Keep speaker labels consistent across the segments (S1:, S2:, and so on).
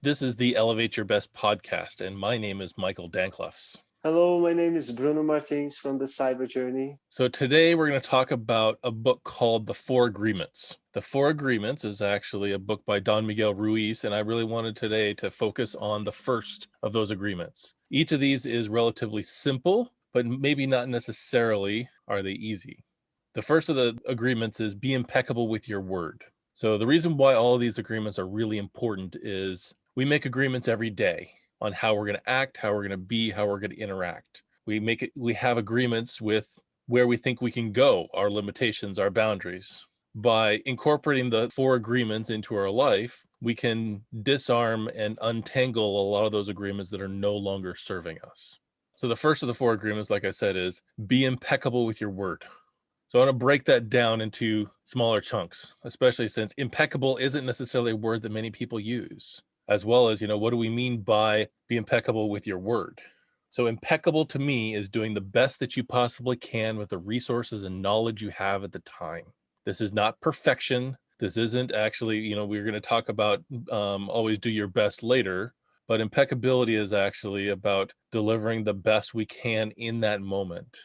S1: This is the Elevate Your Best podcast, and my name is Michael Dankloffs.
S2: Hello, my name is Bruno Martins from the Cyber Journey.
S1: So today we're going to talk about a book called The Four Agreements. The Four Agreements is actually a book by Don Miguel Ruiz, and I really wanted today to focus on the first of those agreements. Each of these is relatively simple, but maybe not necessarily are they easy. The first of the agreements is be impeccable with your word. So the reason why all of these agreements are really important is we make agreements every day on how we're going to act, how we're going to be, how we're going to interact. We have agreements with where we think we can go, our limitations, our boundaries. By incorporating the four agreements into our life, we can disarm and untangle a lot of those agreements that are no longer serving us. So the first of the four agreements, like I said, is be impeccable with your word. So I want to break that down into smaller chunks, especially since impeccable isn't necessarily a word that many people use, as well as, what do we mean by be impeccable with your word? So impeccable to me is doing the best that you possibly can with the resources and knowledge you have at the time. This is not perfection. This isn't actually, we're going to talk about always do your best later, but impeccability is actually about delivering the best we can in that moment.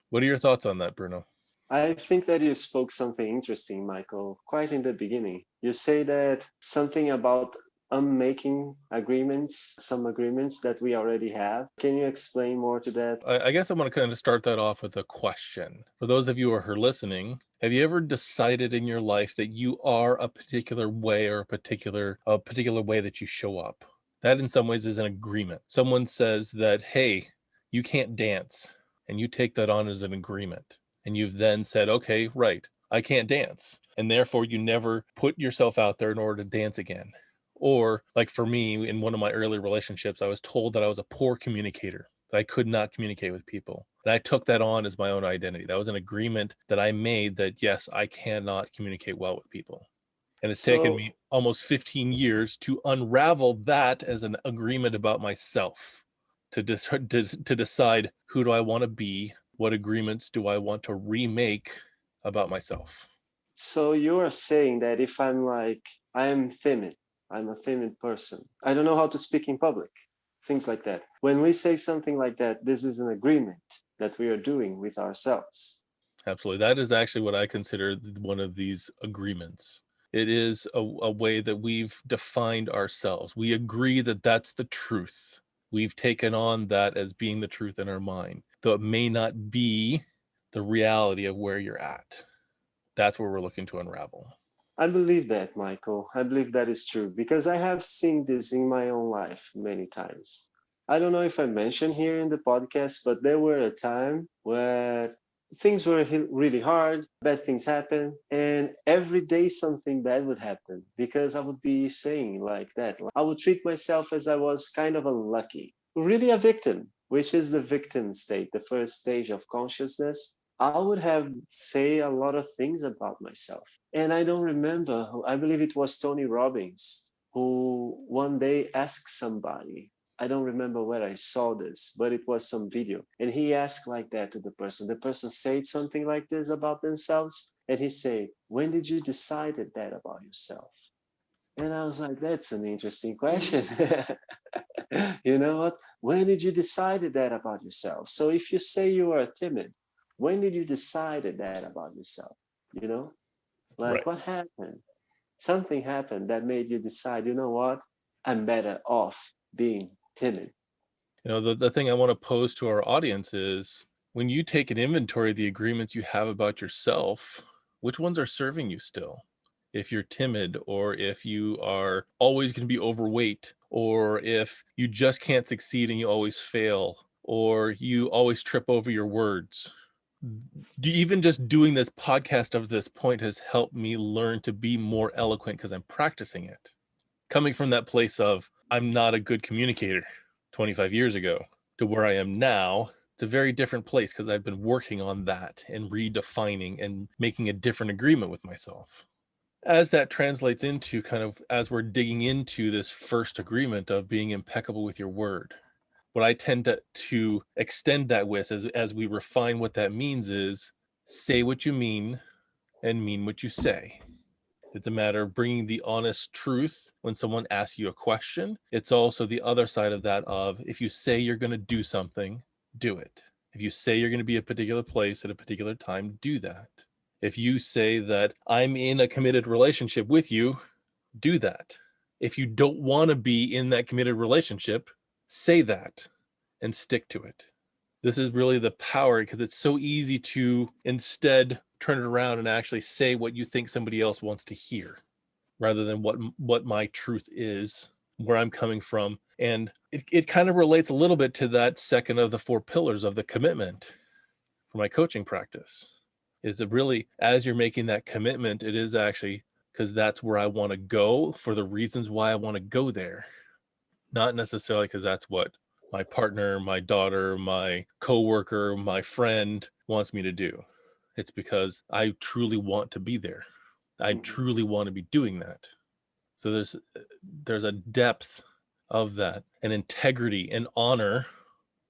S1: What are your thoughts on that, Bruno?
S2: I think that you spoke something interesting, Michael, quite in the beginning. You say that something about unmaking agreements, some agreements that we already have. Can you explain more to that?
S1: I guess I'm going to kind of start that off with a question. For those of you who are listening, have you ever decided in your life that you are a particular way or a particular way that you show up? That in some ways is an agreement. Someone says that, hey, you can't dance, and you take that on as an agreement. And you've then said, okay, right, I can't dance. And therefore you never put yourself out there in order to dance again. Or like for me, in one of my early relationships, I was told that I was a poor communicator, that I could not communicate with people. And I took that on as my own identity. That was an agreement that I made that, yes, I cannot communicate well with people. And it's taken
S2: So,
S1: me almost 15 years to unravel that as an agreement about myself, to decide who do I want to be, what agreements do I want to remake about myself.
S2: so you're saying that if I'm like, I'm timid, I'm a timid person, I don't know how to speak in public, things like that. When we say something like that, this is an agreement that we are doing with ourselves.
S1: Absolutely. That is actually what I consider one of these agreements. It is a way that we've defined ourselves. We agree that that's the truth. We've taken on that as being the truth in our mind, though it may not be the reality of where you're at. That's where we're looking to unravel.
S2: I believe that, Michael. I believe that is true because I have seen this in my own life many times. I don't know if I mentioned here in the podcast, but there were a time where things were really hard, bad things happen, and every day something bad would happen because I would be saying like that. I would treat myself as I was kind of unlucky, really a victim, which is the victim state, the first stage of consciousness. I would have say a lot of things about myself. And I don't remember who, I believe it was Tony Robbins, who one day asked somebody, I don't remember where I saw this, but it was some video. And he asked like that to the person. The person said something like this about themselves. And he said, when did you decide that about yourself? And I was like, that's an interesting question. You know what? When did you decide that about yourself? So if you say you are timid, when did you decide that about yourself? You know, like
S1: Right.
S2: what happened? Something happened that made you decide, you know what? I'm better off being timid.
S1: The thing I want to pose to our audience is when you take an inventory of the agreements you have about yourself, which ones are serving you still? If you're timid, or if you are always going to be overweight, or if you just can't succeed and you always fail, or you always trip over your words. Even just doing this podcast up to this point has helped me learn to be more eloquent because I'm practicing it. Coming from that place of I'm not a good communicator 25 years ago to where I am now, it's a very different place because I've been working on that and redefining and making a different agreement with myself. As that translates into kind of as we're digging into this first agreement of being impeccable with your word, what I tend to extend that with as we refine what that means is say what you mean and mean what you say. It's a matter of bringing the honest truth when someone asks you a question. It's also the other side of that of, if you say you're going to do something, do it. If you say you're going to be at a particular place at a particular time, do that. If you say that I'm in a committed relationship with you, do that. If you don't want to be in that committed relationship, say that and stick to it. This is really the power, because it's so easy to instead turn it around and actually say what you think somebody else wants to hear, rather than what my truth is, where I'm coming from. And it kind of relates a little bit to that second of the 4 pillars of the commitment for my coaching practice. Is it really, as you're making that commitment, it is actually because that's where I want to go, for the reasons why I want to go there, not necessarily because that's what my partner, my daughter, my coworker, my friend wants me to do. It's because I truly want to be there. I
S2: Mhm.
S1: truly want to be doing that. So there's a depth of that, an integrity and honor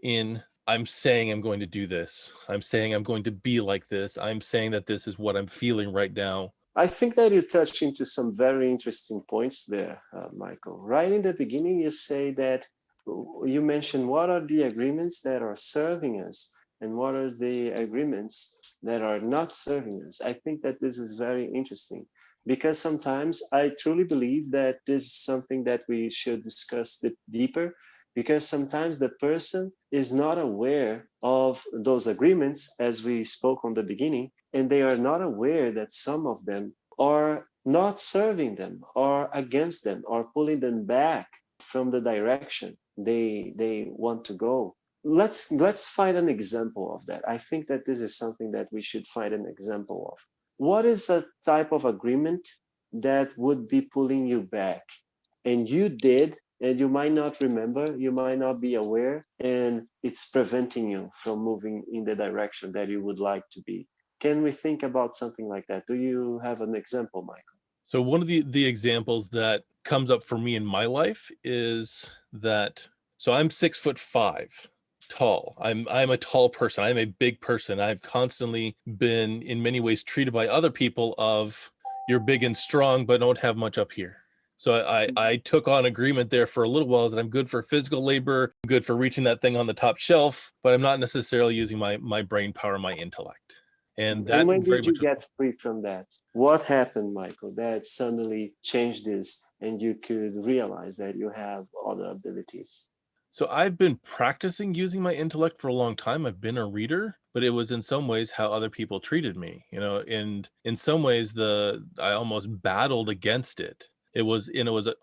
S1: in, I'm saying I'm going to do this. I'm saying I'm going to be like this. I'm saying that this is what I'm feeling right now.
S2: I think that you touch into some very interesting points there, Michael. Right in the beginning, you say that you mentioned what are the agreements that are serving us and what are the agreements that are not serving us. I think that this is very interesting because sometimes I truly believe that this is something that we should discuss deeper, because sometimes the person is not aware of those agreements, as we spoke on the beginning, and they are not aware that some of them are not serving them or against them or pulling them back from the direction they want to go. Let's find an example of that. I think that this is something that we should find an example of. What is a type of agreement that would be pulling you back, and you did, and you might not remember, you might not be aware, and it's preventing you from moving in the direction that you would like to be? Can we think about something like that? Do you have an example, Michael?
S1: So one of the examples that comes up for me in my life is that, so I'm 6'5" tall. I'm a tall person. I'm a big person. I've constantly been in many ways treated by other people of, you're big and strong but don't have much up here. So I took on agreement there for a little while, that I'm good for physical labor, I'm good for reaching that thing on the top shelf, but I'm not necessarily using my brain power, my intellect. And
S2: And
S1: that
S2: when
S1: very
S2: did you
S1: much,
S2: get free from that? What happened, Michael, that suddenly changed this and you could realize that you have other abilities?
S1: so I've been practicing using my intellect for a long time. I've been a reader, but it was in some ways how other people treated me, and in some ways I almost battled against it. It was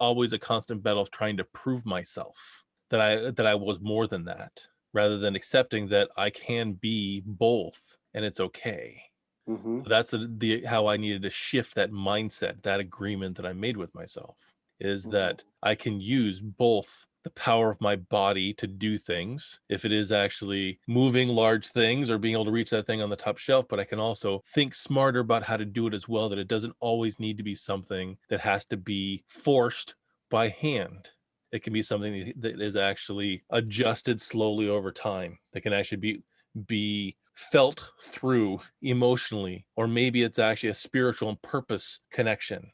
S1: always a constant battle of trying to prove myself that I was more than that, rather than accepting that I can be both and it's okay.
S2: Mm-hmm.
S1: So that's the how I needed to shift that mindset, that agreement that I made with myself, is
S2: Mm-hmm.
S1: that I can use both the power of my body to do things, if it is actually moving large things or being able to reach that thing on the top shelf, but I can also think smarter about how to do it as well, that it doesn't always need to be something that has to be forced by hand. It can be something that is actually adjusted slowly over time, that can actually be felt through emotionally, or maybe it's actually a spiritual and purpose connection.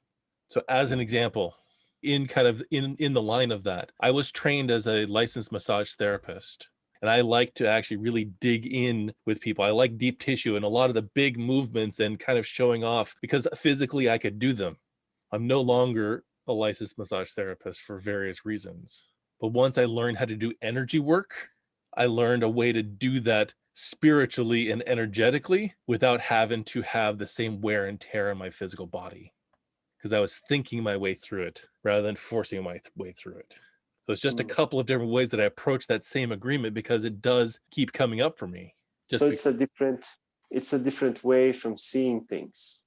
S1: So as an example, in kind of in the line of that, I was trained as a licensed massage therapist, and I like to actually really dig in with people. I like deep tissue and a lot of the big movements and kind of showing off, because physically I could do them. I'm no longer a licensed massage therapist for various reasons, but once I learned how to do energy work, I learned a way to do that spiritually and energetically without having to have the same wear and tear in my physical body, because I was thinking my way through it rather than forcing my way through it. So it's just a
S2: Mm.
S1: couple of different ways that I approach that same agreement, because it does keep coming up for me.
S2: So
S1: Just be,
S2: it's a different way from seeing things.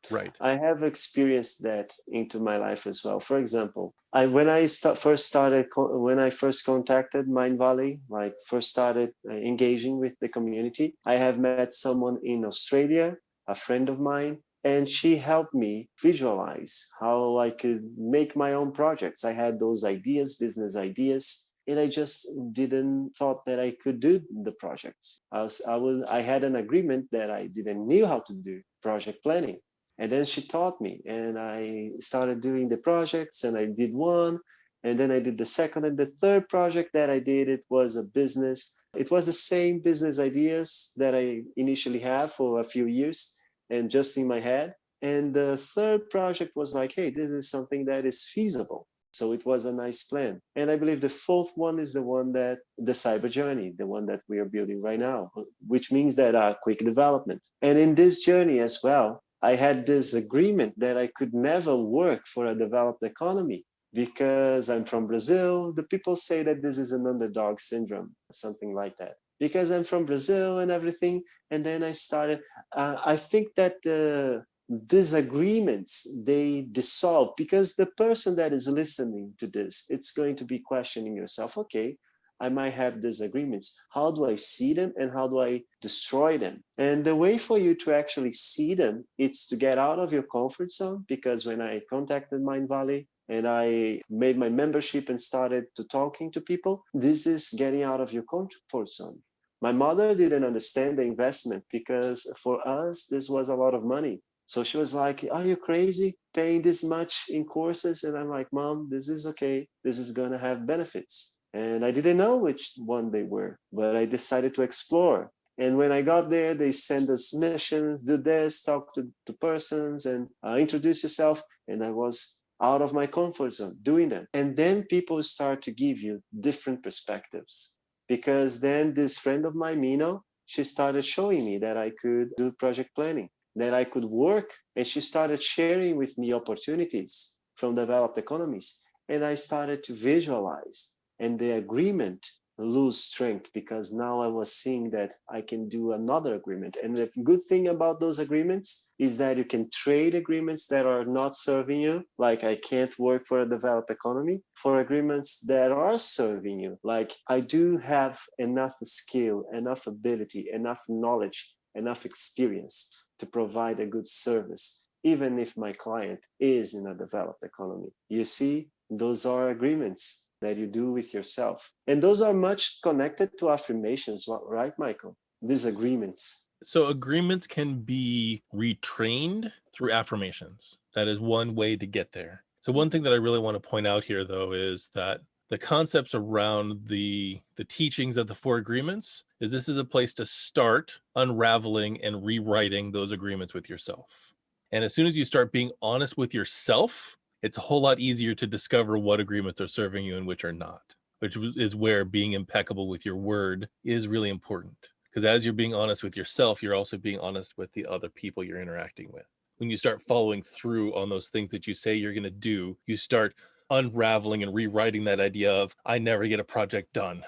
S1: right.
S2: I have experienced that into my life as well. For example, when I first contacted Mind Valley, like first started engaging with the community, I have met someone in Australia, a friend of mine, and she helped me visualize how I could make my own projects. I had those ideas, business ideas, and I just didn't thought that I could do the projects. I had an agreement that I didn't knew how to do project planning. And then she taught me, and I started doing the projects, and I did one, and then I did the second and the third project that I did. It was a business. It was the same business ideas that I initially had for a few years and just in my head. And the third project was like, hey, this is something that is feasible. So it was a nice plan. And I believe the fourth one is the one that the cyber journey, the one that we are building right now, which means that quick development. And in this journey as well, I had this agreement that I could never work for a developed economy because I'm from Brazil. The people say that this is an underdog syndrome, something like that. Because I'm from Brazil and everything. And then I started, I think that the disagreements they dissolve because the person that is listening to this, it's going to be questioning yourself, okay, I might have disagreements. How do I see them and how do I destroy them? And the way for you to actually see them, it's to get out of your comfort zone. Because when I contacted Mind Valley and I made my membership and started to talking to people, this is getting out of your comfort zone. My mother didn't understand the investment because for us, this was a lot of money. So she was like, are you crazy paying this much in courses? And I'm like, Mom, this is okay. This is going to have benefits. And I didn't know which one they were, but I decided to explore. And when I got there, they sent us missions, do this, talk to persons, and introduce yourself. And I was out of my comfort zone doing that. And then people start to give you different perspectives. Because then this friend of mine, Mino, she started showing me that I could do project planning, that I could work. And she started sharing with me opportunities from developed economies. And I started to visualize. And the agreement lose strength because now I was seeing that I can do another agreement. And the good thing about those agreements is that you can trade agreements that are not serving you, like I can't work for a developed economy, for agreements that are serving you, like I do have enough skill, enough ability, enough knowledge, enough experience to provide a good service, even if my client is in a developed economy. You see, those are agreements that you do with yourself. And those are much connected to affirmations, right, Michael? These agreements.
S1: So agreements can be retrained through affirmations. That is one way to get there. So one thing that I really want to point out here, though, is that the concepts around the teachings of the four agreements is this is a place to start unraveling and rewriting those agreements with yourself. And as soon as you start being honest with yourself, it's a whole lot easier to discover what agreements are serving you and which are not, which is where being impeccable with your word is really important. Because as you're being honest with yourself, you're also being honest with the other people you're interacting with. When you start following through on those things that you say you're going to do, you start unraveling and rewriting that idea of, I never get a project done,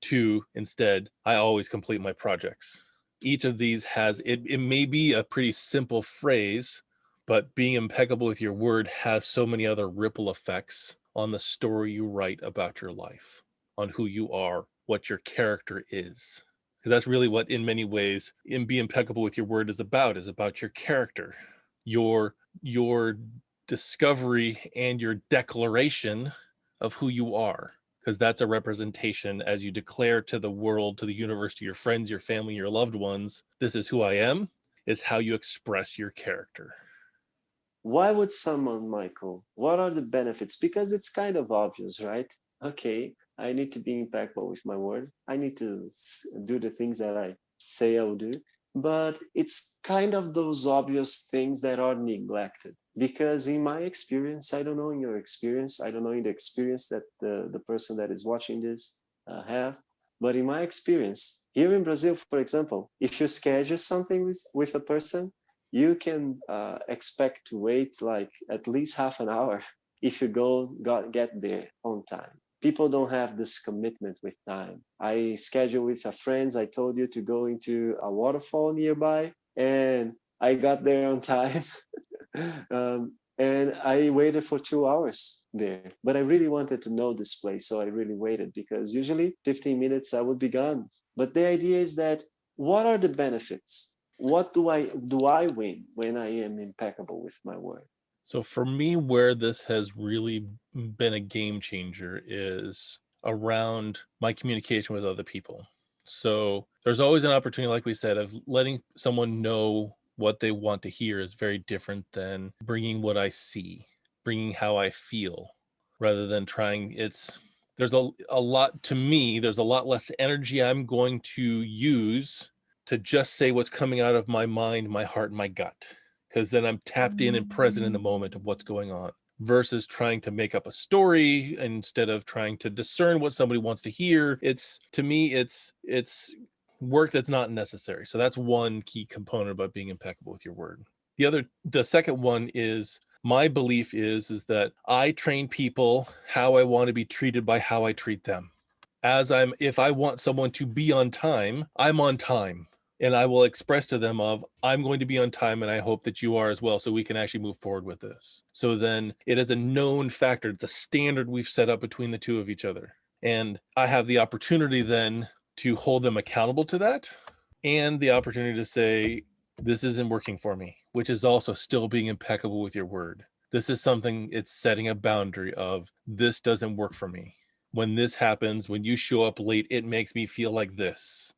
S1: to instead, I always complete my projects. Each of these has, it may be a pretty simple phrase, but being impeccable with your word has so many other ripple effects on the story you write about your life, on who you are, what your character is. Because that's really what, in many ways, in Be Impeccable With Your Word is about your character, your discovery and your declaration of who you are, because that's a representation as you declare to the world, to the universe, to your friends, your family, your loved ones, this is who I am, is how you express your character.
S2: Why would someone, Michael, what are the benefits? Because it's kind of obvious, right? Okay, I need to be impeccable with my word. I need to do the things that I say I will do. But it's kind of those obvious things that are neglected. Because in my experience, I don't know in your experience, I don't know in the experience that the person that is watching this have, but in my experience, here in Brazil, for example, if you schedule something with a person, you can expect to wait like at least half an hour if you get there on time. People don't have this commitment with time. I schedule with a friends. I told you to go into a waterfall nearby, and I got there on time. And I waited for 2 hours there. But I really wanted to know this place, so I really waited because usually 15 minutes I would be gone. But the idea is that what are the benefits? What do I win when I am impeccable with my word?
S1: So for me, where this has really been a game changer is around my communication with other people. So there's always an opportunity, like we said, of letting someone know What they want to hear is very different than bringing what I see, bringing how I feel, rather than trying. There's a lot, to me, there's a lot less energy I'm going to use to just say what's coming out of my mind, my heart, and my gut, because then I'm tapped in and present in the moment of what's going on, versus trying to make up a story instead of trying to discern what somebody wants to hear. To me, it's work that's not necessary. So that's one key component about being impeccable with your word. The second one is, my belief is that I train people how I want to be treated by how I treat them. If I want someone to be on time, I'm on time. And I will express to them I'm going to be on time, and I hope that you are as well, so we can actually move forward with this. So then it is a known factor. It's a standard we've set up between the two of each other. And I have the opportunity then to hold them accountable to that, and the opportunity to say, this isn't working for me, which is also still being impeccable with your word. This is something, it's setting a boundary of, this doesn't work for me. When this happens, when you show up late, it makes me feel like this.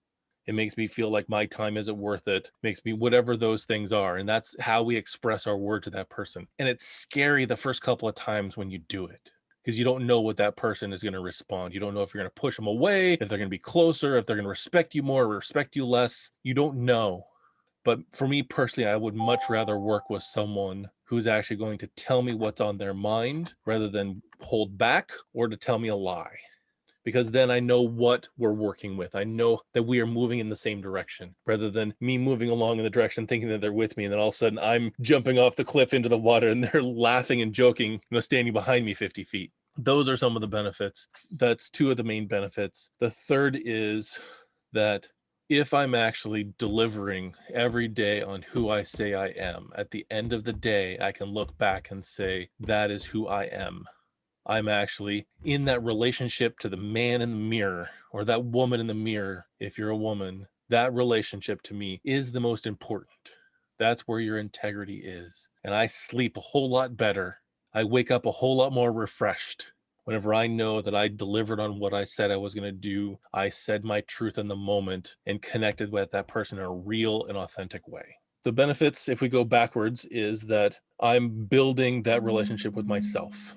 S1: It makes me feel like my time isn't worth it. Makes me whatever those things are. And that's how we express our word to that person. And it's scary the first couple of times when you do it, because you don't know what that person is going to respond. You don't know if you're going to push them away, if they're going to be closer, if they're going to respect you more or respect you less. You don't know. But for me personally, I would much rather work with someone who's actually going to tell me what's on their mind rather than hold back or to tell me a lie. Because then I know what we're working with. I know that we are moving in the same direction, rather than me moving along in the direction thinking that they're with me, and then all of a sudden I'm jumping off the cliff into the water and they're laughing and joking, standing behind me 50 feet. Those are some of the benefits. That's two of the main benefits. The third is that if I'm actually delivering every day on who I say I am, at the end of the day, I can look back and say, that is who I am. I'm actually in that relationship to the man in the mirror, or that woman in the mirror. If you're a woman, that relationship to me is the most important. That's where your integrity is. And I sleep a whole lot better. I wake up a whole lot more refreshed whenever I know that I delivered on what I said I was going to do. I said my truth in the moment and connected with that person in a real and authentic way. The benefits, if we go backwards, is that I'm building that relationship with myself.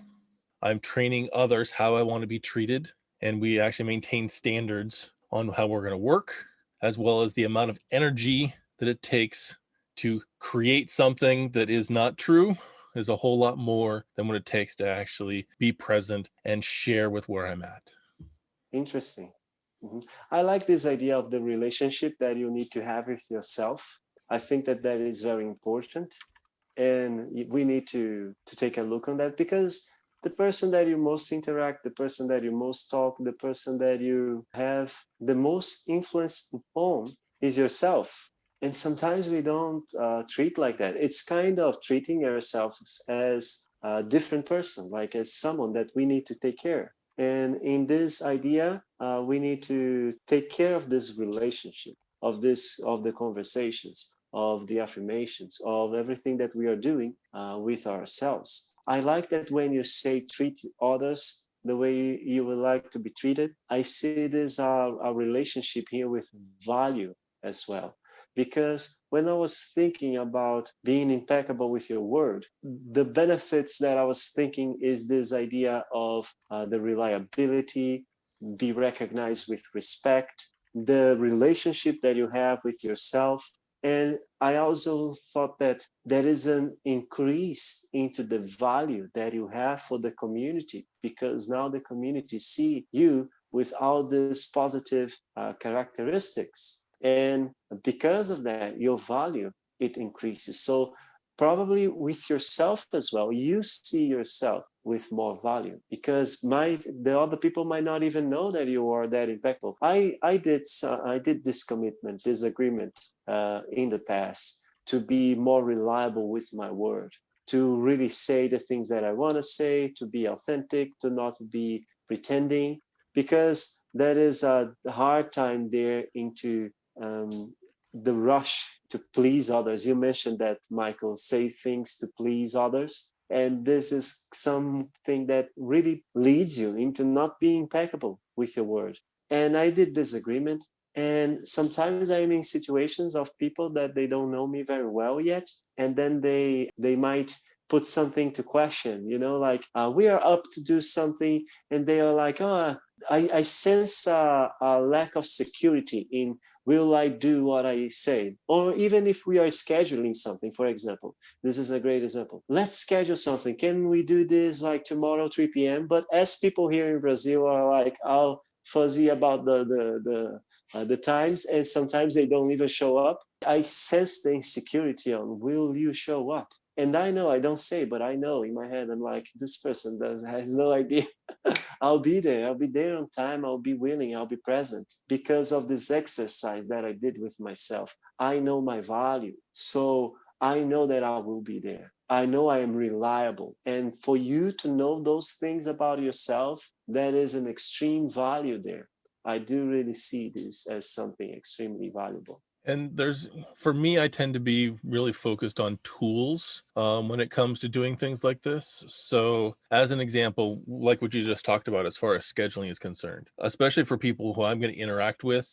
S1: I'm training others how I want to be treated, and we actually maintain standards on how we're going to work, as well as the amount of energy that it takes to create something that is not true is a whole lot more than what it takes to actually be present and share with where I'm at.
S2: Interesting. Mhm. I like this idea of the relationship that you need to have with yourself. I think that that is very important, and we need to take a look on that, because the person that you most interact, the person that you most talk, the person that you have the most influence upon is yourself. And sometimes we don't treat like that. It's kind of treating ourselves as a different person, like as someone that we need to take care. And in this idea, we need to take care of this relationship, of the conversations, of the affirmations, of everything that we are doing with ourselves. I like that when you say treat others the way you would like to be treated. I see this a relationship here with value as well. Because when I was thinking about being impeccable with your word, the benefits that I was thinking is this idea of the reliability, be recognized with respect, the relationship that you have with yourself. And I also thought that there is an increase into the value that you have for the community, because now the community see you with all these positive characteristics. And because of that, your value, it increases. So probably with yourself as well, you see yourself with more value, because the other people might not even know that you are that impeccable. I did this commitment, this agreement in the past, to be more reliable with my word, to really say the things that I want to say, to be authentic, to not be pretending, because that is a hard time there into the rush to please others. You mentioned that, Michael, say things to please others. And this is something that really leads you into not being impeccable with your word. And I did this agreement. And sometimes I'm in situations of people that they don't know me very well yet, and then they might put something to question, like we are up to do something, and they are like, oh, I sense a lack of security in will I do what I say? Or even if we are scheduling something, for example, this is a great example. Let's schedule something. Can we do this like tomorrow, 3 p.m.? But as people here in Brazil are like all fuzzy about the times, and sometimes they don't even show up. I sense the insecurity on will you show up? And I know I don't say, but I know in my head, I'm like, this person has no idea. I'll be there. I'll be there on time. I'll be willing. I'll be present because of this exercise that I did with myself. I know my value. So I know that I will be there. I know I am reliable. And for you to know those things about yourself, that is an extreme value there. I do really see this as something extremely valuable.
S1: And for me, I tend to be really focused on tools when it comes to doing things like this. So, as an example, like what you just talked about, as far as scheduling is concerned, especially for people who I'm going to interact with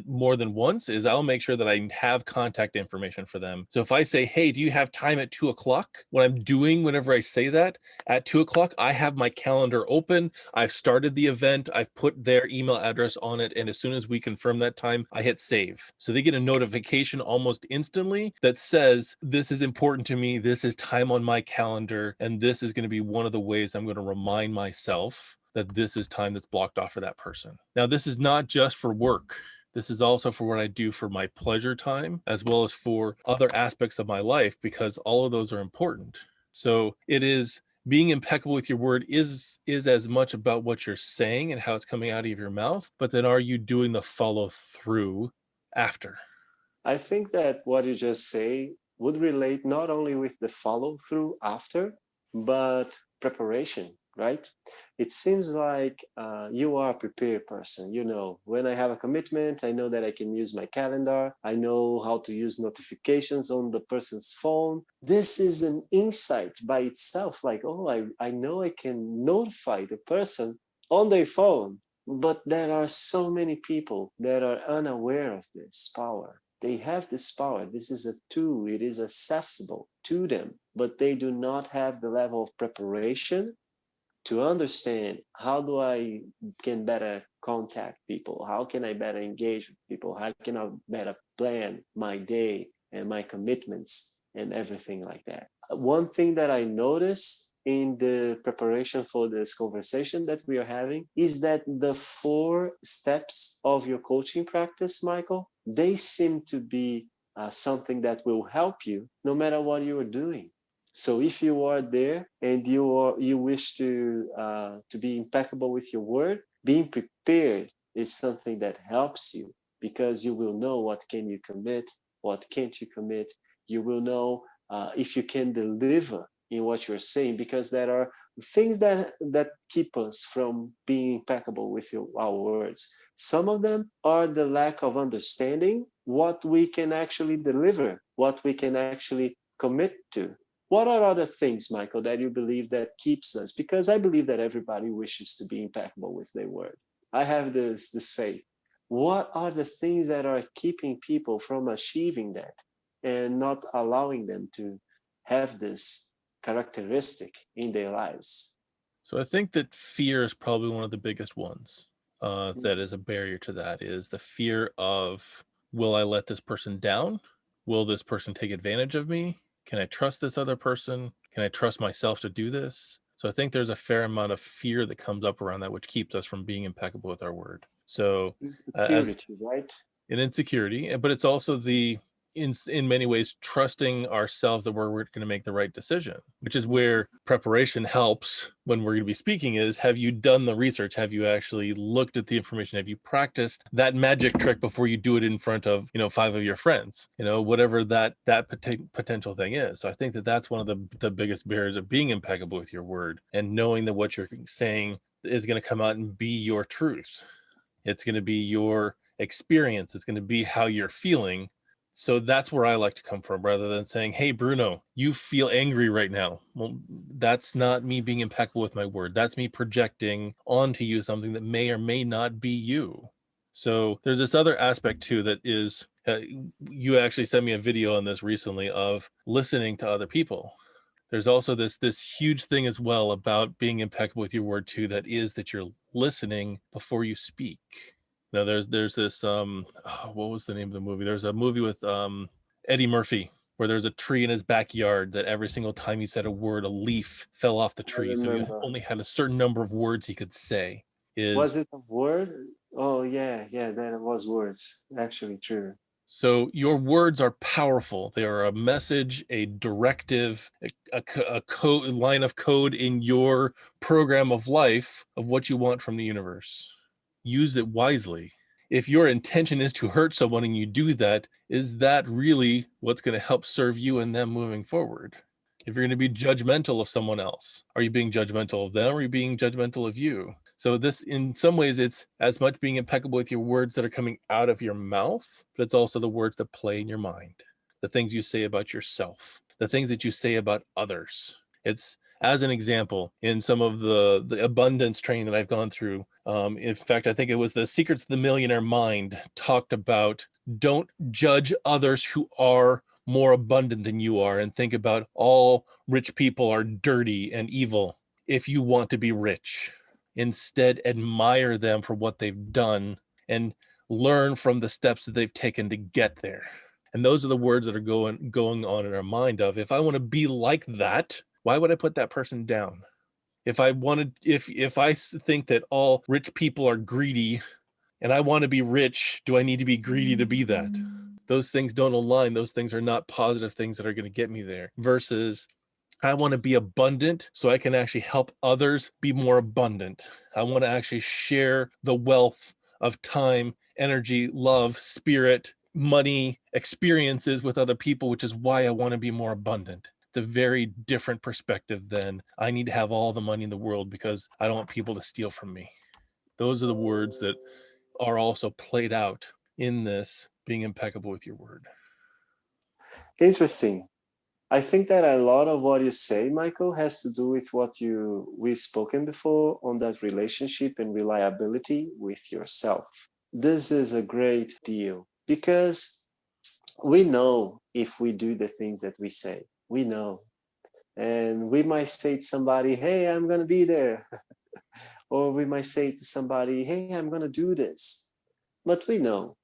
S1: more than once, is I'll make sure that I have contact information for them. So, if I say, "Hey, do you have time at 2 o'clock?" What I'm doing whenever I say that at 2 o'clock, I have my calendar open. I've started the event. I've put their email address on it, and as soon as we confirm that time, I hit save. So they get a notification almost instantly that says, this is important to me, this is time on my calendar, and this is going to be one of the ways I'm going to remind myself that this is time that's blocked off for that person. Now, this is not just for work. This is also for what I do for my pleasure time, as well as for other aspects of my life, because all of those are important. So it is being impeccable with your word is as much about what you're saying and how it's coming out of your mouth, but then are you doing the follow through after?
S2: I think that what you just say would relate not only with the follow through after, but preparation, right? It seems like you are a prepared person. When I have a commitment, I know that I can use my calendar. I know how to use notifications on the person's phone. This is an insight by itself. Like, oh, I know I can notify the person on their phone. But there are so many people that are unaware of this power. They have this power. This is a tool. It is accessible to them, but they do not have the level of preparation to understand how do I can better contact people? How can I better engage with people? How can I better plan my day and my commitments and everything like that? One thing that I noticed in the preparation for this conversation that we are having is that the 4 steps of your coaching practice, Michael, they seem to be something that will help you no matter what you are doing. So if you are there and you wish to be impeccable with your word, being prepared is something that helps you because you will know what can you commit, what can't you commit. You will know if you can deliver in what you're saying, because there are things that keep us from being impeccable with our words. Some of them are the lack of understanding what we can actually deliver, what we can actually commit to. What are other things, Michael, that you believe that keeps us? Because I believe that everybody wishes to be impeccable with their word. I have this faith. What are the things that are keeping people from achieving that and not allowing them to have this characteristic in their lives?
S1: So I think that fear is probably one of the biggest ones that is a barrier to that, is the fear of, will I let this person down? Will this person take advantage of me? Can I trust this other person? Can I trust myself to do this? So I think there's a fair amount of fear that comes up around that, which keeps us from being impeccable with our word. So as
S2: Insecurity, right?
S1: an insecurity, but it's also in many ways trusting ourselves that we're going to make the right decision, which is where preparation helps when we're going to be speaking. Is, have you done the research? Have you actually looked at the information? Have you practiced that magic trick before you do it in front of 5 of your friends, whatever that potential thing is? So I think that that's one of the biggest barriers of being impeccable with your word, and knowing that what you're saying is going to come out and be your truth. It's going to be your experience. It's going to be how you're feeling. So that's where I like to come from, rather than saying, hey, Bruno, you feel angry right now. Well, that's not me being impeccable with my word. That's me projecting onto you something that may or may not be you. So there's this other aspect too that is, you actually sent me a video on this recently of listening to other people. There's also this huge thing as well about being impeccable with your word too, that is that you're listening before you speak. Now there's this what was the name of the movie? There's a movie with Eddie Murphy where there's a tree in his backyard that every single time he said a word, a leaf fell off the
S2: I
S1: tree. So he
S2: remember.
S1: only had a certain number of words he could say.
S2: Was
S1: Is
S2: it a word? Oh yeah, yeah, that was words. Actually true.
S1: So your words are powerful. They are a message, a directive, a code, line of code in your program of life of what you want from the universe. Use it wisely. If your intention is to hurt someone and you do that, is that really what's going to help serve you and them moving forward? If you're going to be judgmental of someone else, are you being judgmental of them or are you being judgmental of you? So this, in some ways, it's as much being impeccable with your words that are coming out of your mouth, but it's also the words that play in your mind, the things you say about yourself, the things that you say about others. It's, as an example, in some of the abundance training that I've gone through. In fact, I think it was the Secrets of the Millionaire Mind talked about don't judge others who are more abundant than you are and think about all rich people are dirty and evil if you want to be rich. Instead, admire them for what they've done and learn from the steps that they've taken to get there. And those are the words that are going on in our mind of, if I want to be like that, why would I put that person down? If I wanted, if I think that all rich people are greedy and I want to be rich, do I need to be greedy to be that? Those things don't align. Those things are not positive things that are going to get me there. Versus, I want to be abundant so I can actually help others be more abundant. I want to actually share the wealth of time, energy, love, spirit, money, experiences with other people, which is why I want to be more abundant. It's a very different perspective than I need to have all the money in the world because I don't want people to steal from me. Those are the words that are also played out in this being impeccable with your word.
S2: Interesting. I think that a lot of what you say, Michael, has to do with what we've spoken before on that relationship and reliability with yourself. This is a great deal because we know if we do the things that we say. We know. And we might say to somebody, hey, I'm going to be there. Or we might say to somebody, hey, I'm going to do this. But we know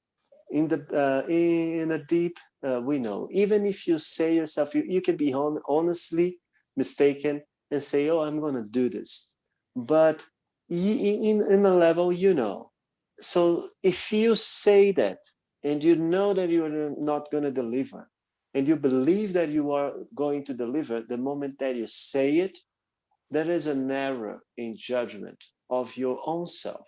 S2: in a deep, we know. Even if you say yourself, you can be honestly mistaken and say, oh, I'm going to do this. But in a level, you know. So if you say that and you know that you're not going to deliver, and you believe that you are going to deliver, the moment that you say it, there is an error in judgment of your own self.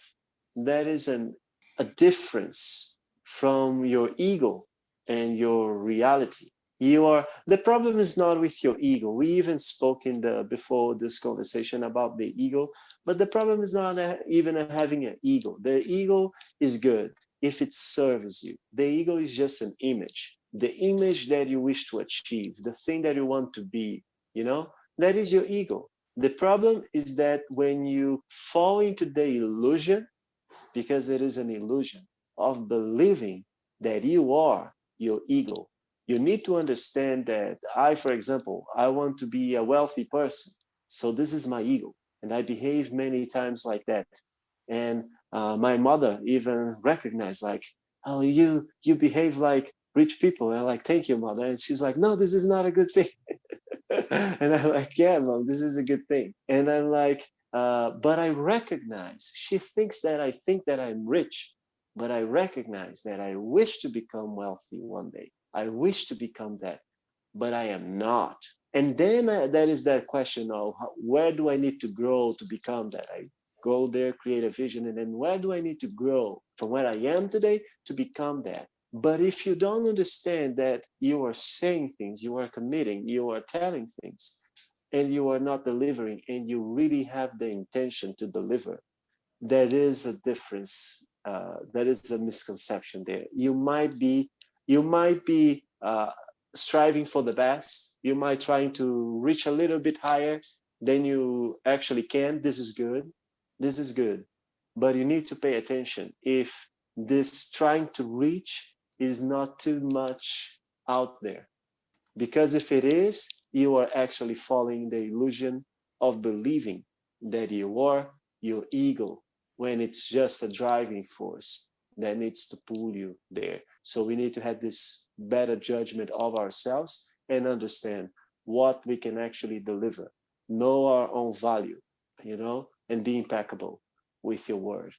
S2: There is a difference from your ego and your reality. The problem is not with your ego. We even spoke before this conversation about the ego, but the problem is not even having an ego. The ego is good if it serves you. The ego is just an image, the image that you wish to achieve, the thing that you want to be, that is your ego. The problem is that when you fall into the illusion, because it is an illusion of believing that you are your ego, you need to understand that for example, I want to be a wealthy person. So this is my ego. And I behave many times like that. And my mother even recognized like, oh, you behave like rich people. And I'm like, thank you, mother. And she's like, no, this is not a good thing. And I'm like, yeah, mom, this is a good thing. And I'm like, but I recognize, she thinks that I think that I'm rich, but I recognize that I wish to become wealthy one day. I wish to become that, but I am not. And then that is that question of where do I need to grow to become that? I go there, create a vision, and then where do I need to grow from where I am today to become that? But if you don't understand that you are saying things, you are committing, you are telling things, and you are not delivering, and you really have the intention to deliver, there is a difference. There is a misconception there. You might be striving for the best. You might trying to reach a little bit higher than you actually can. This is good. This is good. But you need to pay attention. If this trying to reach is not too much out there. Because if it is, you are actually following the illusion of believing that you are your ego, when it's just a driving force that needs to pull you there. So we need to have this better judgment of ourselves and understand what we can actually deliver, know our own value, and be impeccable with your word.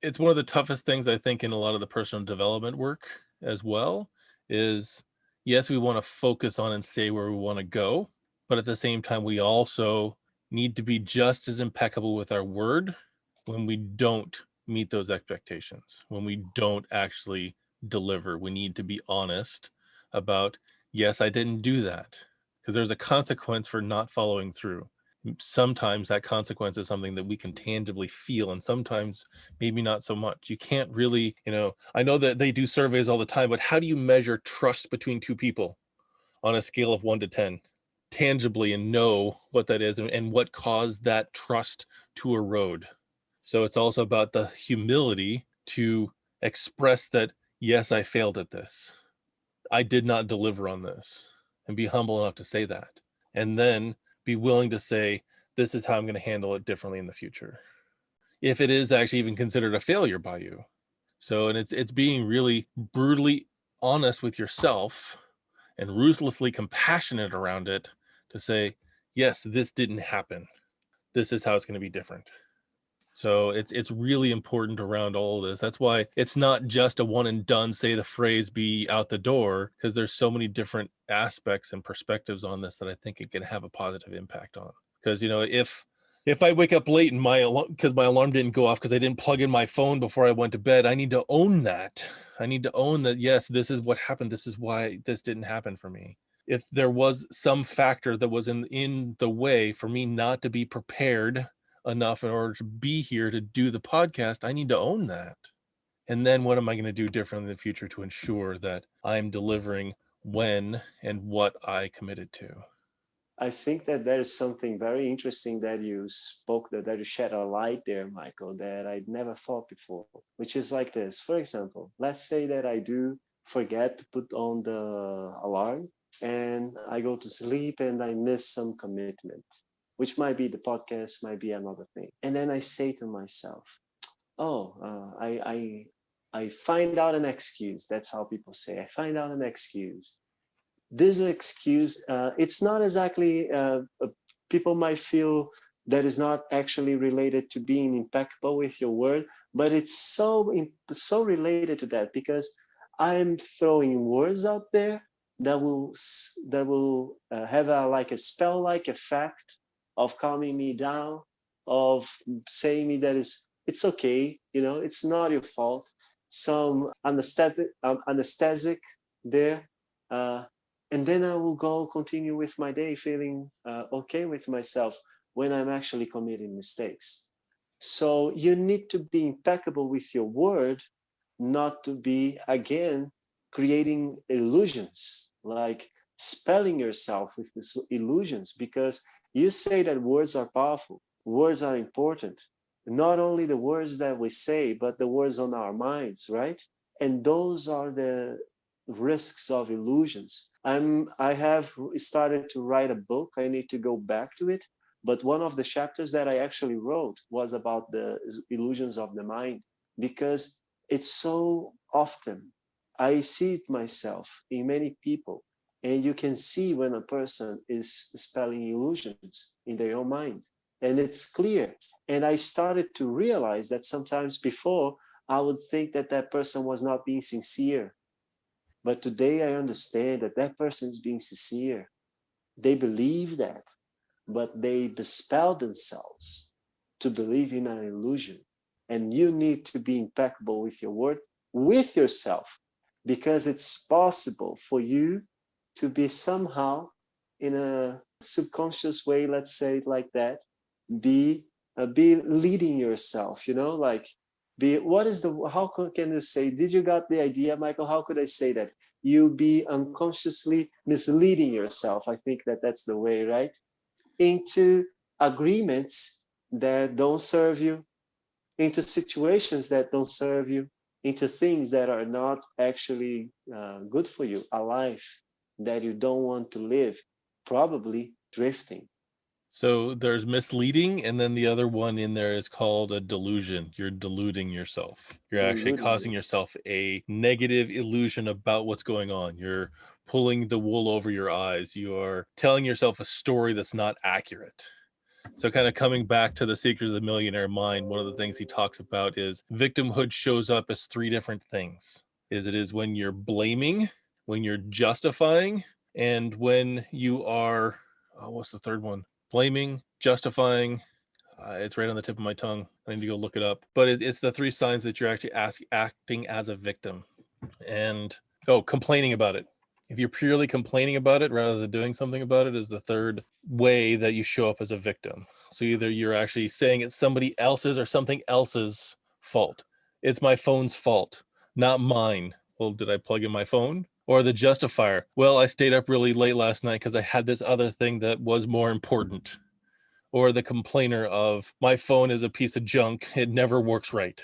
S1: It's one of the toughest things I think in a lot of the personal development work as well is, yes, we want to focus on and say where we want to go, but at the same time, we also need to be just as impeccable with our word when we don't meet those expectations, when we don't actually deliver. We need to be honest about, yes, I didn't do that, because there's a consequence for not following through. Sometimes that consequence is something that we can tangibly feel, and sometimes maybe not so much. You can't really, I know that they do surveys all the time, but how do you measure trust between two people on a scale of 1 to 10 tangibly and know what that is and what caused that trust to erode? So it's also about the humility to express that, yes, I failed at this. I did not deliver on this, and be humble enough to say that. And then be willing to say, this is how I'm going to handle it differently in the future, if it is actually even considered a failure by you. So, and it's being really brutally honest with yourself and ruthlessly compassionate around it to say, yes, this didn't happen. This is how it's going to be different. So it's really important around all of this. That's why it's not just a one and done, say the phrase, be out the door, because there's so many different aspects and perspectives on this that I think it can have a positive impact on. Because, if I wake up late and because my alarm didn't go off because I didn't plug in my phone before I went to bed, I need to own that. I need to own that, yes, this is what happened. This is why this didn't happen for me. If there was some factor that was in the way for me not to be prepared enough in order to be here to do the podcast, I need to own that. And then what am I going to do different in the future to ensure that I'm delivering when and what I committed to?
S2: I think that there is something very interesting that you spoke, that you shed a light there, Michael, that I'd never thought before, which is like this. For example, let's say that I do forget to put on the alarm and I go to sleep and I miss some commitment, which might be the podcast, might be another thing. And then I say to myself, oh, I find out an excuse. That's how people say. I find out an excuse. This excuse, it's not exactly, people might feel that is not actually related to being impeccable with your word, but it's so related to that, because I'm throwing words out there that will have like a spell like effect of calming me down, of saying me that it's okay, it's not your fault, some anesthetic there, uh, and then I will go continue with my day feeling okay with myself when I'm actually committing mistakes. So you need to be impeccable with your word, not to be again creating illusions, like spelling yourself with these illusions, because you say that words are powerful, words are important, not only the words that we say, but the words on our minds, right? And those are the risks of illusions. I have started to write a book. I need to go back to it. But one of the chapters that I actually wrote was about the illusions of the mind, because it's so often I see it myself in many people. And you can see when a person is spelling illusions in their own mind. And it's clear. And I started to realize that sometimes before I would think that that person was not being sincere. But today I understand that that person is being sincere. They believe that, but they bespell themselves to believe in an illusion. And you need to be impeccable with your word, with yourself, because it's possible for you to be somehow, in a subconscious way, let's say it like that, be leading yourself, like be, what is the, how can you say, did you got the idea, Michael? How could I say that? You be unconsciously misleading yourself. I think that that's the way, right? Into agreements that don't serve you, into situations that don't serve you, into things that are not actually good for you, a life that you don't want to live, probably drifting.
S1: So there's misleading, and then the other one in there is called a delusion. You're deluding yourself. You're actually
S2: Deluding
S1: causing
S2: yourself.
S1: yourself a negative illusion about what's going on. You're pulling the wool over your eyes. You are telling yourself a story that's not accurate. So kind of coming back to The Secret of the Millionaire Mind, one of the things he talks about is victimhood shows up as three different things. It is when you're blaming, when you're justifying, and when you are, oh, what's the third one? Blaming, justifying. It's right on the tip of my tongue. I need to go look it up. But it's the three signs that you're actually acting as a victim. And, complaining about it. If you're purely complaining about it rather than doing something about it is the third way that you show up as a victim. So either you're actually saying it's somebody else's or something else's fault. It's my phone's fault, not mine. Well, did I plug in my phone? Or the justifier. Well, I stayed up really late last night because I had this other thing that was more important. Or the complainer of my phone is a piece of junk. It never works right.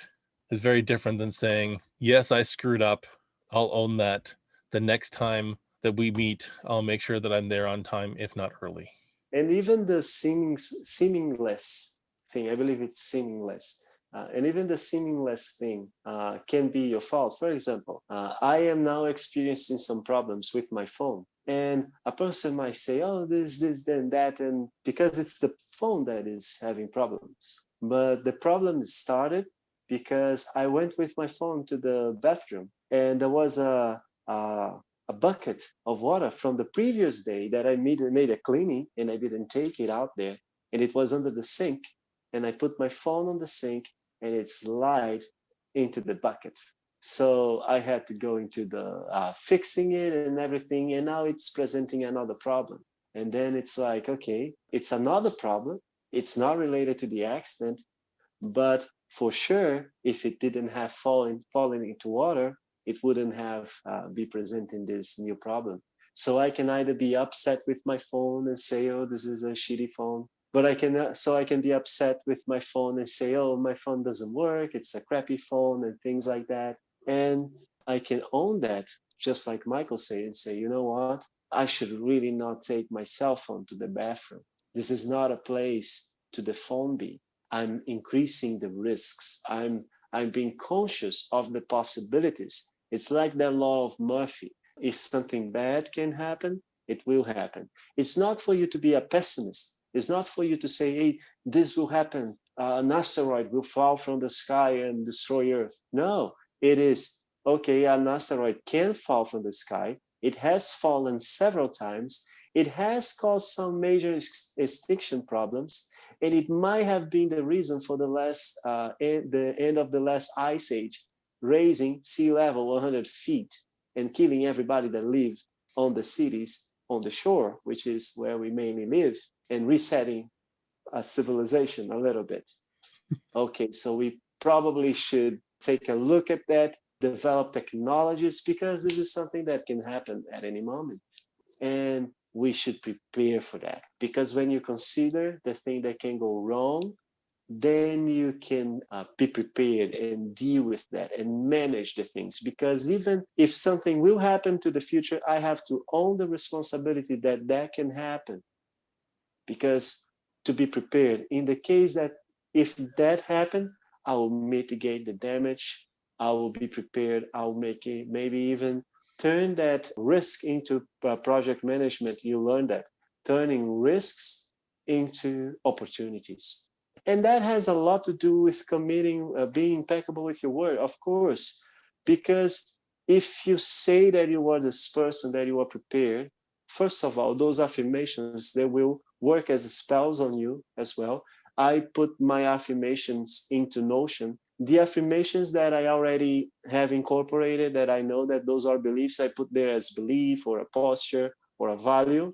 S1: Is very different than saying, yes, I screwed up. I'll own that. The next time that we meet, I'll make sure that I'm there on time, if not early.
S2: And even the seamingless thing, I believe it's seamingless. And even the seamingless thing can be your fault. For example, I am now experiencing some problems with my phone. And a person might say, oh, this, then that. And because it's the phone that is having problems. But the problem started because I went with my phone to the bathroom and there was a bucket of water from the previous day that I made a cleaning and I didn't take it out there. And it was under the sink. And I put my phone on the sink and it slid into the bucket. So I had to go into the fixing it and everything. And now it's presenting another problem. And then it's like, okay, it's another problem. It's not related to the accident, but for sure, if it didn't have fallen into water, it wouldn't have be presenting this new problem. So I can either be upset with my phone and say, "Oh, this is a shitty phone," but I can be upset with my phone and say, "Oh, my phone doesn't work. It's a crappy phone," and things like that. And I can own that, just like Michael said, and say, "You know what? I should really not take my cell phone to the bathroom. This is not a place to the phone be. I'm increasing the risks. I'm being conscious of the possibilities. It's like the law of Murphy. If something bad can happen, it will happen. It's not for you to be a pessimist. It's not for you to say, hey, this will happen. An asteroid will fall from the sky and destroy Earth. No, it is, okay, an asteroid can fall from the sky. It has fallen several times. It has caused some major extinction problems, and it might have been the reason for the end of the last ice age, raising sea level 100 feet and killing everybody that lived on the cities on the shore, which is where we mainly live, and resetting a civilization a little bit. Okay, so we probably should take a look at that, develop technologies, because this is something that can happen at any moment. And we should prepare for that, because when you consider the thing that can go wrong, then you can be prepared and deal with that and manage the things. Because even if something will happen to the future, I have to own the responsibility that that can happen, because to be prepared in the case that if that happened, I will mitigate the damage. I will be prepared. I'll make it, maybe even turn that risk into project management. You learn that turning risks into opportunities. And that has a lot to do with being impeccable with your word, of course, because if you say that you are this person, that you are prepared, first of all, those affirmations, they will work as spells on you as well. I put my affirmations into Notion. The affirmations that I already have incorporated, that I know that those are beliefs, I put there as belief or a posture or a value.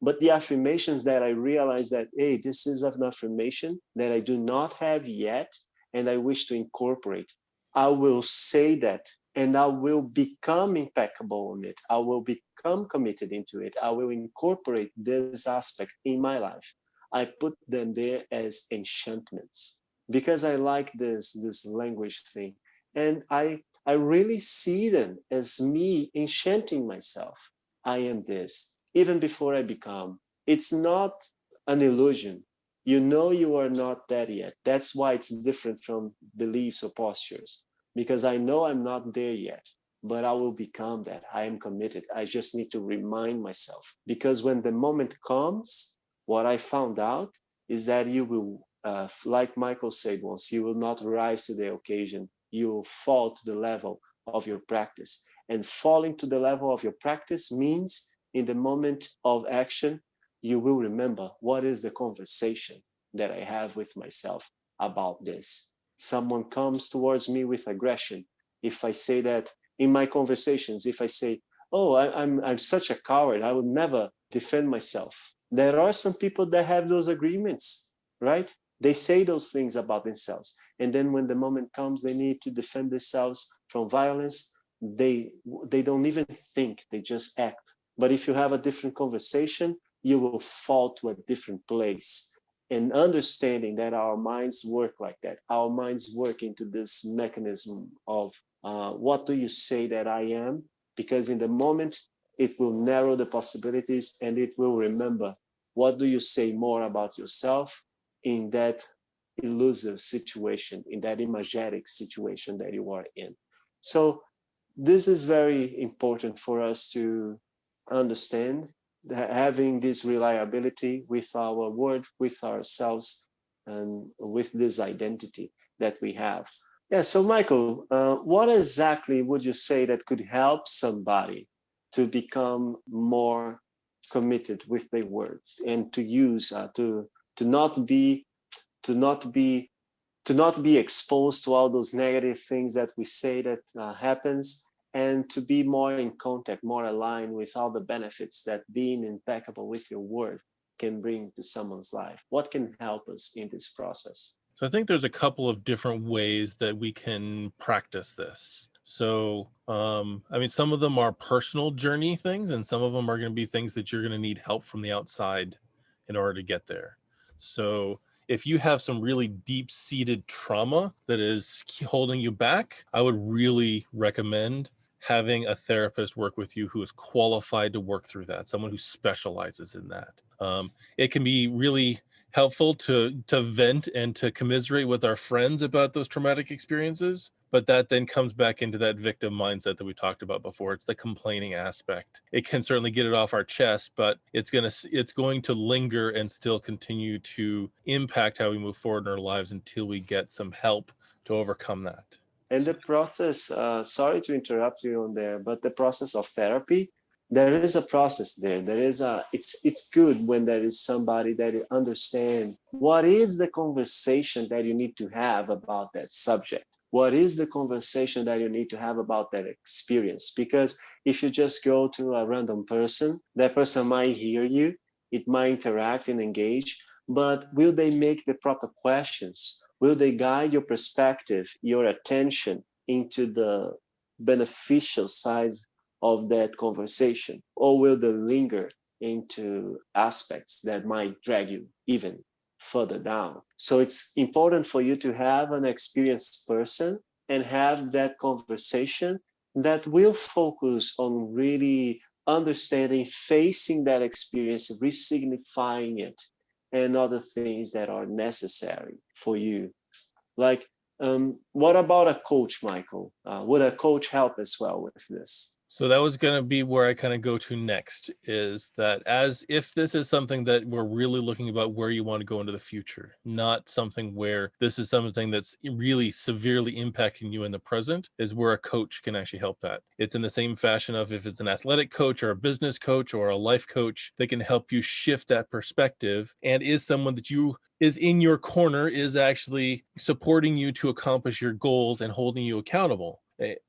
S2: But the affirmations that I realize that, hey, this is an affirmation that I do not have yet and I wish to incorporate, I will say that and I will become impeccable on it. I will become committed into it. I will incorporate this aspect in my life. I put them there as enchantments because I like this language thing. And I really see them as me enchanting myself. I am this, even before I become. It's not an illusion. You know you are not that yet. That's why it's different from beliefs or postures, because I know I'm not there yet, but I will become that. I am committed. I just need to remind myself, because when the moment comes, what I found out is that you will, like Michael said once, you will not rise to the occasion. You will fall to the level of your practice. And falling to the level of your practice means in the moment of action, you will remember what is the conversation that I have with myself about this. Someone comes towards me with aggression. If I say that in my conversations, if I say, oh, I'm such a coward, I would never defend myself. There are some people that have those agreements, right? They say those things about themselves. And then when the moment comes, they need to defend themselves from violence. They don't even think, they just act. But if you have a different conversation, you will fall to a different place. And understanding that our minds work like that, our minds work into this mechanism of what do you say that I am? Because in the moment, it will narrow the possibilities and it will remember what do you say more about yourself in that elusive situation, in that imagetic situation that you are in. So this is very important for us to understand, that having this reliability with our word, with ourselves, and with this identity that we have. Yeah, so Michael, what exactly would you say that could help somebody to become more committed with their words and to use to not be to not be to not be exposed to all those negative things that we say that happens, and to be more in contact, more aligned with all the benefits that being impeccable with your word can bring to someone's life? What can help us in this process?
S1: So I think there's a couple of different ways that we can practice this. So, I mean, some of them are personal journey things, and some of them are going to be things that you're going to need help from the outside in order to get there. So, if you have some really deep-seated trauma that is holding you back, I would really recommend having a therapist work with you who is qualified to work through that, someone who specializes in that. It can be really helpful to vent and to commiserate with our friends about those traumatic experiences, but that then comes back into that victim mindset that we talked about before. It's the complaining aspect. It can certainly get it off our chest, but it's going to linger and still continue to impact how we move forward in our lives until we get some help to overcome that.
S2: And the process, sorry to interrupt you on there, but the process of therapy, there is a process there. It's good when there is somebody that understands what is the conversation that you need to have about that subject. What is the conversation that you need to have about that experience? Because if you just go to a random person, that person might hear you, it might interact and engage, but will they make the proper questions? Will they guide your perspective, your attention into the beneficial sides of that conversation? Or will they linger into aspects that might drag you even further down? So it's important for you to have an experienced person and have that conversation that will focus on really understanding, facing that experience, resignifying it, and other things that are necessary for you. Like, what about a coach, Michael? Would a coach help as well with this?
S1: So that was going to be where I kind of go to next, is that as if this is something that we're really looking about where you want to go into the future, not something where this is something that's really severely impacting you in the present, is where a coach can actually help that. It's in the same fashion of if it's an athletic coach or a business coach or a life coach, they can help you shift that perspective and is someone that you is in your corner, is actually supporting you to accomplish your goals and holding you accountable,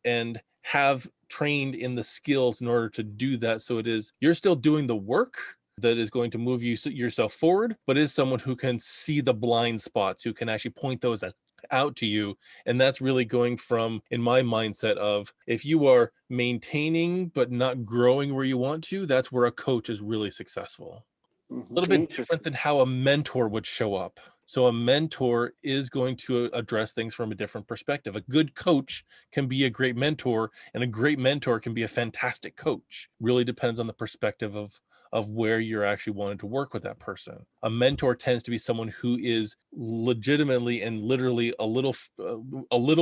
S1: and have trained in the skills in order to do that. So it is, you're still doing the work that is going to move you yourself forward, but is someone who can see the blind spots, who can actually point those out to you. And that's really going from, in my mindset of, if you are maintaining but not growing where you want to, that's where a coach is really successful. A little bit different
S2: Interesting.
S1: than how a mentor would show up. So a mentor is going to address things from a different perspective. A good coach can be a great mentor, and a great mentor can be a fantastic coach. Really depends on the perspective of where you're actually wanting to work with that person. A mentor tends to be someone who is legitimately and literally a little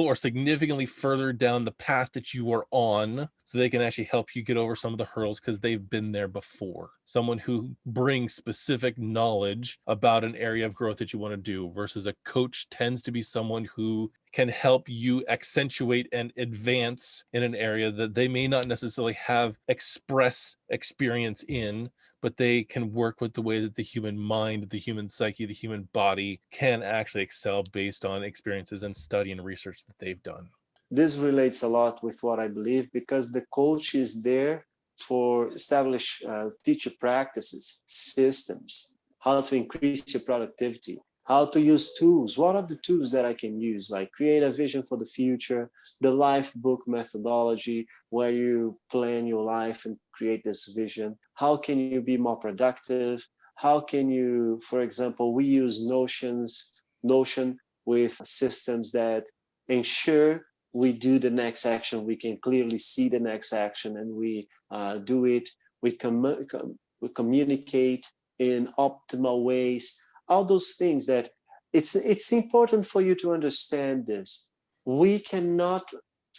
S1: or significantly further down the path that you are on, so they can actually help you get over some of the hurdles because they've been there before. Someone who brings specific knowledge about an area of growth that you want to do, versus a coach tends to be someone who can help you accentuate and advance in an area that they may not necessarily have express experience in, but they can work with the way that the human mind, the human psyche, the human body can actually excel based on experiences and study and research that they've done.
S2: This relates a lot with what I believe, because the coach is there for establish teacher practices, systems, how to increase your productivity, how to use tools. What are the tools that I can use? Like create a vision for the future, the life book methodology, where you plan your life and create this vision. How can you be more productive? How can you, for example, we use Notion with systems that ensure we do the next action, we can clearly see the next action, and we do it, we communicate in optimal ways, all those things that it's important for you to understand this. We cannot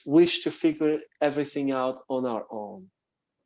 S2: wish to figure everything out on our own,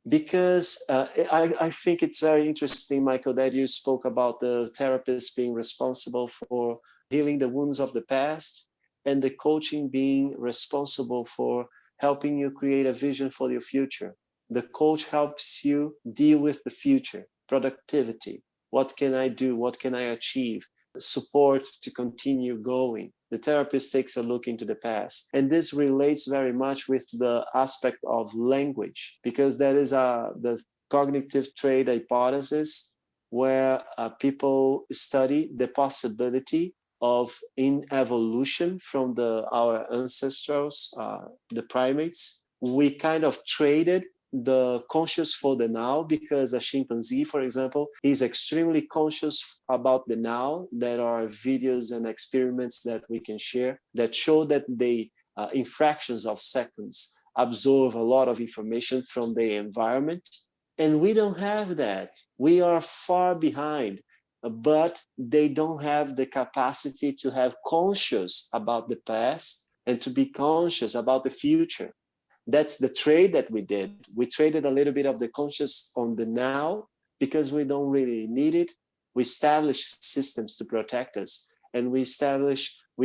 S2: because I think it's very interesting, Michael, that you spoke about the therapist being responsible for healing the wounds of the past, and the coaching being responsible for helping you create a vision for your future. The coach helps you deal with the future, productivity. What can I do? What can I achieve? Support to continue going. The therapist takes a look into the past. And this relates very much with the aspect of language, because there is the cognitive trait hypothesis, where people study the possibility of in evolution from our ancestors, the primates. We kind of traded the conscious for the now, because a chimpanzee, for example, is extremely conscious about the now. There are videos and experiments that we can share that show that they, in fractions of seconds, absorb a lot of information from the environment. And we don't have that. We are far behind, but they don't have the capacity to have conscious about the past and to be conscious about the future. That's the trade that we did. We traded a little bit of the conscious on the now because we don't really need it. We established systems to protect us, and we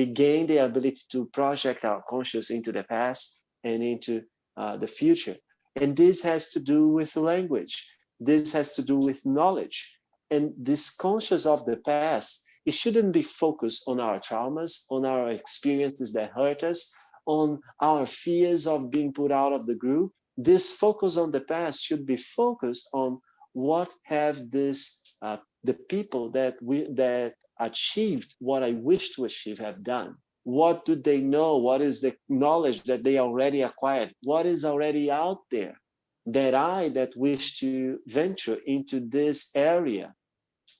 S2: gain the ability to project our conscious into the past and into the future. And this has to do with language. This has to do with knowledge. And this conscious of the past, it shouldn't be focused on our traumas, on our experiences that hurt us, on our fears of being put out of the group. This focus on the past should be focused on what have the people that achieved what I wish to achieve have done. What do they know? What is the knowledge that they already acquired? What is already out there that wish to venture into this area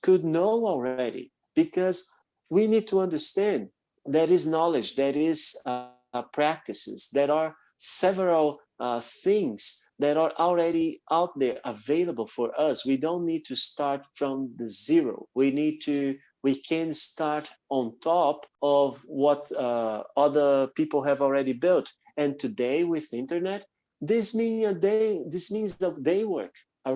S2: could know already? Because we need to understand there is knowledge, there is practices, there are several things that are already out there available for us. We don't need to start from the zero. We can start on top of what other people have already built. And today with internet, this means a day work, a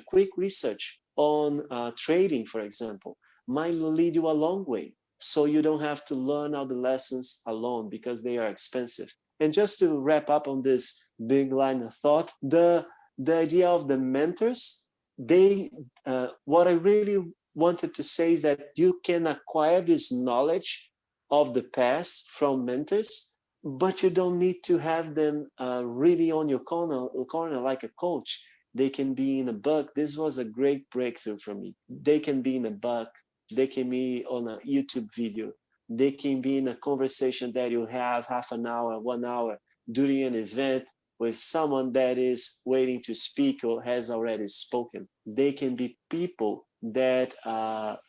S2: quick research on trading, for example, might lead you a long way. So you don't have to learn all the lessons alone because they are expensive. And just to wrap up on this big line of thought, the idea of the mentors, what I really wanted to say is that you can acquire this knowledge of the past from mentors, but you don't need to have them really on your corner like a coach. They can be in a book. This was a great breakthrough for me. They can be in a book. They can be on a YouTube video. They can be in a conversation that you have half an hour, 1 hour during an event with someone that is waiting to speak or has already spoken. They can be people that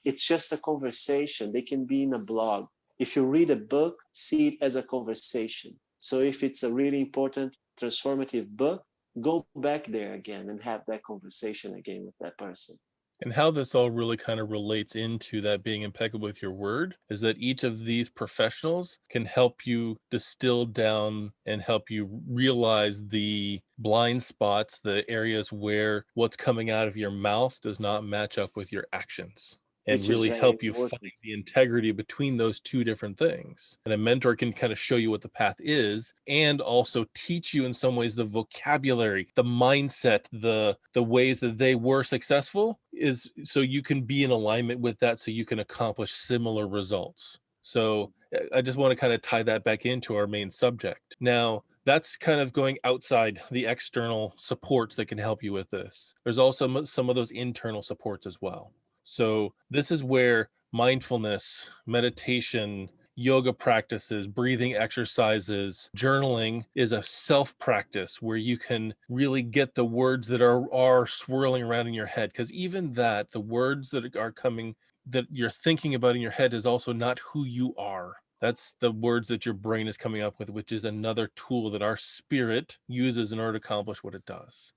S2: it's just a conversation. They can be in a blog. If you read a book, see it as a conversation. So if it's a really important transformative book, go back there again and have that conversation again with that person.
S1: And how this all really kind of relates into that being impeccable with your word is that each of these professionals can help you distill down and help you realize the blind spots, the areas where what's coming out of your mouth does not match up with your actions, and
S2: Which is
S1: really
S2: very
S1: help you find
S2: important.
S1: the integrity between those two different things. And a mentor can kind of show you what the path is and also teach you in some ways the vocabulary, the mindset, the ways that they were successful, is so you can be in alignment with that so you can accomplish similar results. So I just want to kind of tie that back into our main subject. Now, that's kind of going outside the external supports that can help you with this. There's also some of those internal supports as well. So this is where mindfulness, meditation, yoga practices, breathing exercises, journaling is a self practice where you can really get the words that are swirling around in your head. Because even that, the words that are coming that you're thinking about in your head is also not who you are. That's the words that your brain is coming up with, which is another tool that our spirit uses in order to accomplish what it does.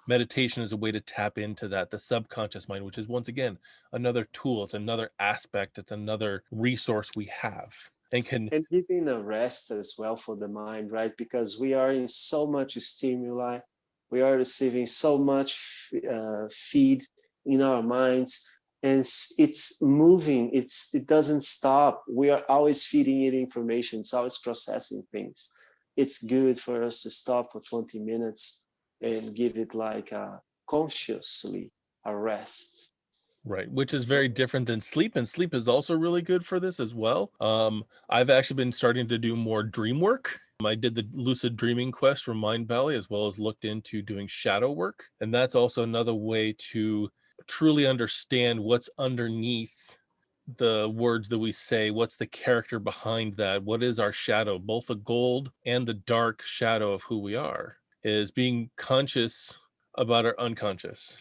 S1: Meditation is a way to tap into that, the subconscious mind, which is once again another tool. It's another aspect. It's another resource we have and can.
S2: And giving a rest as well for the mind, right? Because we are in so much stimuli, we are receiving so much feed in our minds, and it's moving. It doesn't stop. We are always feeding it information. It's always processing things. It's good for us to stop for 20 minutes and give it like consciously a rest.
S1: Right, which is very different than sleep, and sleep is also really good for this as well. I've actually been starting to do more dream work. I did the lucid dreaming quest from Mind Valley, as well as looked into doing shadow work, and that's also another way to truly understand what's underneath the words that we say. What's the character behind that? What is our shadow? Both the gold and the dark shadow of who we are is being conscious about our unconscious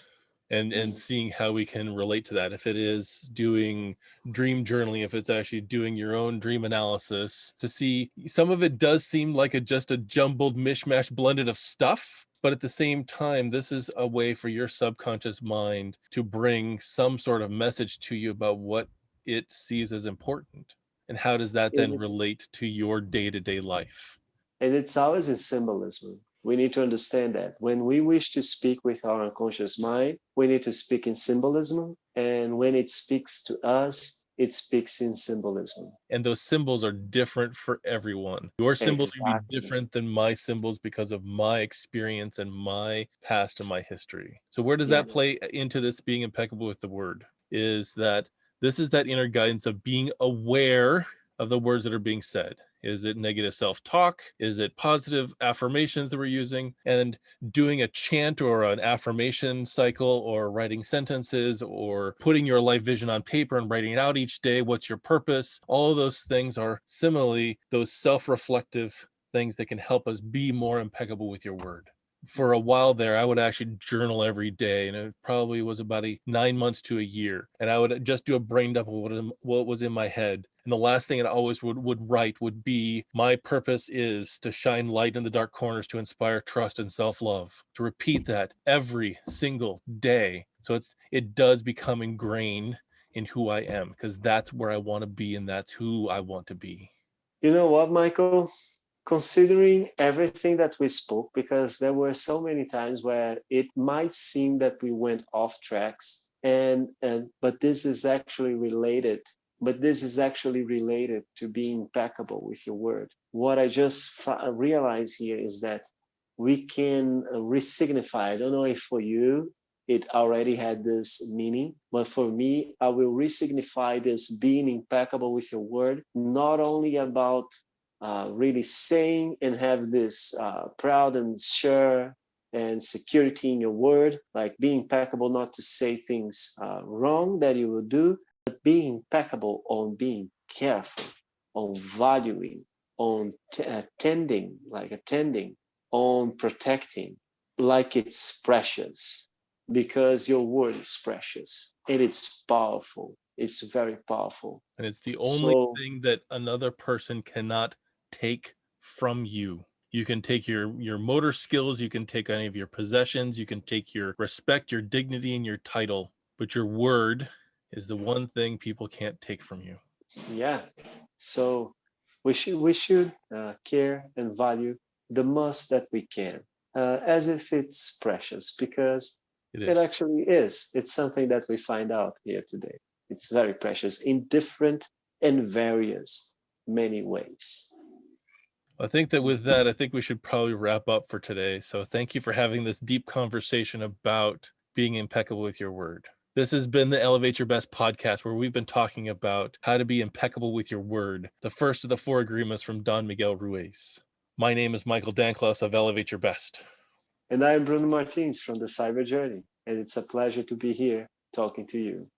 S1: and
S2: Mhm.
S1: seeing how we can relate to that. If it is doing dream journaling, if it's actually doing your own dream analysis, to see some of it does seem like just a jumbled mishmash blended of stuff, but at the same time, this is a way for your subconscious mind to bring some sort of message to you about what it sees as important, and how does that
S2: And
S1: then
S2: it's
S1: relate to your day-to-day life.
S2: And it's always in symbolism. We need to understand that when we wish to speak with our unconscious mind, we need to speak in symbolism. And when it speaks to us, it speaks in symbolism.
S1: And those symbols are different for everyone. Your symbols can be
S2: Exactly.
S1: different than my symbols because of my experience and my past and my history. So where does
S2: Yeah.
S1: that play into this being impeccable with the word? Is that this is that inner guidance of being aware of the words that are being said. Is it negative self-talk? Is it positive affirmations that we're using? And doing a chant or an affirmation cycle, or writing sentences, or putting your life vision on paper and writing it out each day. What's your purpose? All of those things are similarly those self-reflective things that can help us be more impeccable with your word. For a while there, I would actually journal every day, and it probably was about 9 months to a year. And I would just do a brain dump of what was in my head. And the last thing I always would write would be, my purpose is to shine light in the dark corners, to inspire trust and self-love. To repeat that every single day. So it does become ingrained in who I am, because that's where I want to be and that's who I want to be.
S2: You know what, Michael? Considering everything that we spoke, because there were so many times where it might seem that we went off tracks, and but this is actually related. But this is actually related to being impeccable with your word. What I just realized here is that we can resignify. I don't know if for you it already had this meaning, but for me, I will resignify this being impeccable with your word, not only about really saying and have this proud and sure and security in your word, like being impeccable not to say things wrong that you will do, but being impeccable on being careful, on valuing, on attending, on protecting, like it's precious. because your word is precious and it's powerful. It's very powerful.
S1: And it's the only
S2: So,
S1: thing that another person cannot take from you. You can take your motor skills, you can take any of your possessions, you can take your respect, your dignity, and your title, but your word is the one thing people can't take from you.
S2: yeah. So we should care and value the most that we can, as if it's precious, because
S1: It
S2: it
S1: is.
S2: actually is. It's something that we find out here today. It's very precious in different and various many ways.
S1: I think that with that, I think we should probably wrap up for today. So thank you for having this deep conversation about being impeccable with your word. This has been the Elevate Your Best podcast, where we've been talking about how to be impeccable with your word, the first of the 4 agreements from Don Miguel Ruiz. My name is Michael Danklos of Elevate Your Best.
S2: And I am Bruno Martins from the Cyber Journey, and it's a pleasure to be here talking to you.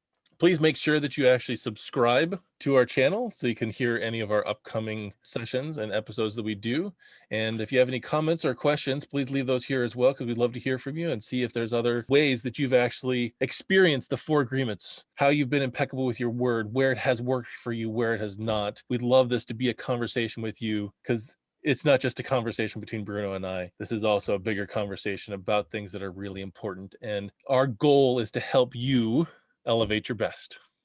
S1: Please make sure that you actually subscribe to our channel so you can hear any of our upcoming sessions and episodes that we do. And if you have any comments or questions, please leave those here as well, because we'd love to hear from you and see if there's other ways that you've actually experienced the 4 agreements, how you've been impeccable with your word, where it has worked for you, where it has not. We'd love this to be a conversation with you, because it's not just a conversation between Bruno and I. This is also a bigger conversation about things that are really important. And our goal is to help you elevate your best.